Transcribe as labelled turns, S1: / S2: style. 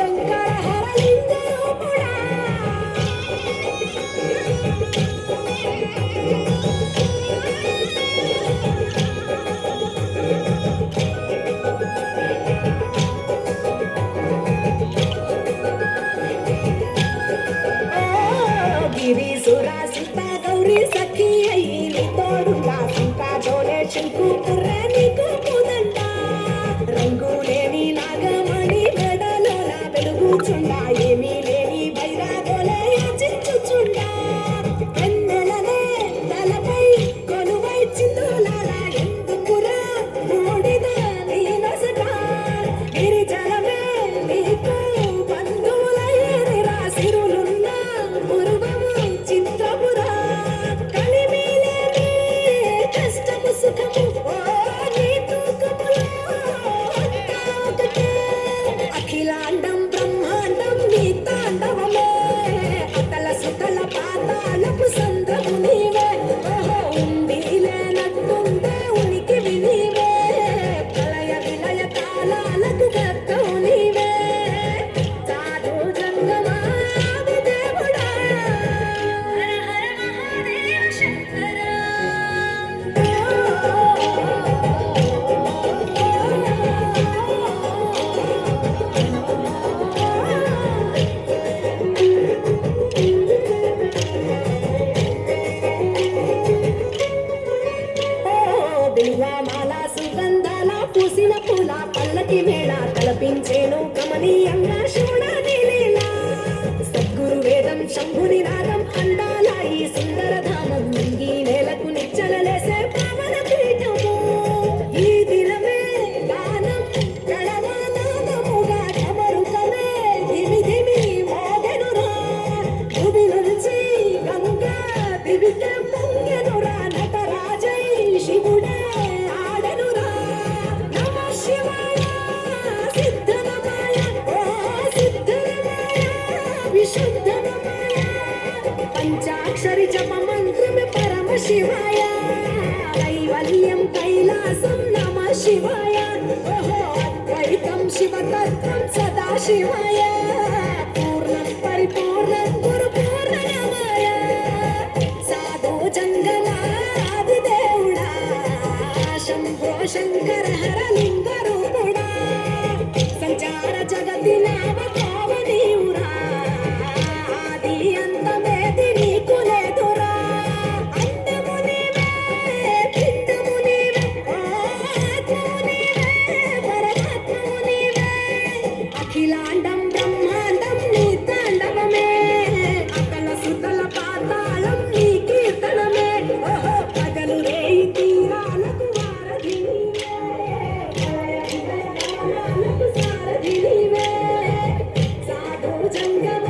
S1: శంకర హరలింగ రూపుడా గిరీసురా సీతా గౌరీ సఖీ అయ్యి తోడుగా ఇంకా జోడే శంకు పుర్రే నీకు పూదంట రంగులేని నాగమణి మెడలో నా వెలుగుచుండా ఏమీ లేని బైరాగోలే యాచించుచుండా వెన్నెలనే తలపై కొలువై చిందులాల ఎందుకురా మూడిద నీ నసట గిరిజనమే నీకు బంధువులయ్యేరిరా సిరులున్న పూర్వము చిత్రపురా కలిమిలేని కష్టము సుఖము ఓ నీ తూకములో అంతా ఒకటే అఖిలాండం బ్రహ్మాండం నీ తాండవమే అతల సుతల పాతాళపు సంద్రము నీవే ఓహో ఉండి లేనట్టుండే ఉనికివి నీవే ప్రళయ విలయ కాలాలకు గర్తవు నీవే సాధు జంగమాది దేవుడా హర హర మహాదేవ శంకర బిల్వమాల సుగంధాల పూసిన పూల పల్లకి మేళ తలపించేను కమనీయంగా శివుడాని లీలా సద్గురు వేదం శంభుని నాదం అందాల ఈ సుందర ధామం నింగి నేలకు నిచ్చలలేసే పావన పీఠము ఈ దినమే గానం గణనాదముగా డమరుకమే ధిమి ధిమి మోగెనురా భూమి నుంచి గంగా దివికే పొంగెనురా నటరాజై శివుడే ఆడెనురా నమ శివాయ సిద్ధనమాయ ఓ సిద్ధనమాయ విశుద్ధనమాయ పంచాక్షరి జప మంత్రమే పరమ శివాయ కైవల్యం కైలాసం నమ శివాయ ఓహో అద్వైతం శివతత్వం సదా శివాయ పూర్ణం పరిపూర్ణం గురు పూర్ణనమాయ సాధు జంగమాది దేవుడా శంభో శంకర హరలింగ రూపుడా సంచార జగతి నామ కావనీయురా ఆది అంతమేది నీకు లేదురా అండము నీవే పిండము నీవే ఆత్మము నీవే పరమాత్మము నీవే అఖిలాండం బ్రహ్మాండం నీ తాండవమే అతల సుతల పాతాళం నీ కీర్తనమే ఓహో పగలు రేయి తీరాలకు వారధి నీవే ప్రళయ విలయ కాలాలకు సారథి నీవే సాధు జంగమ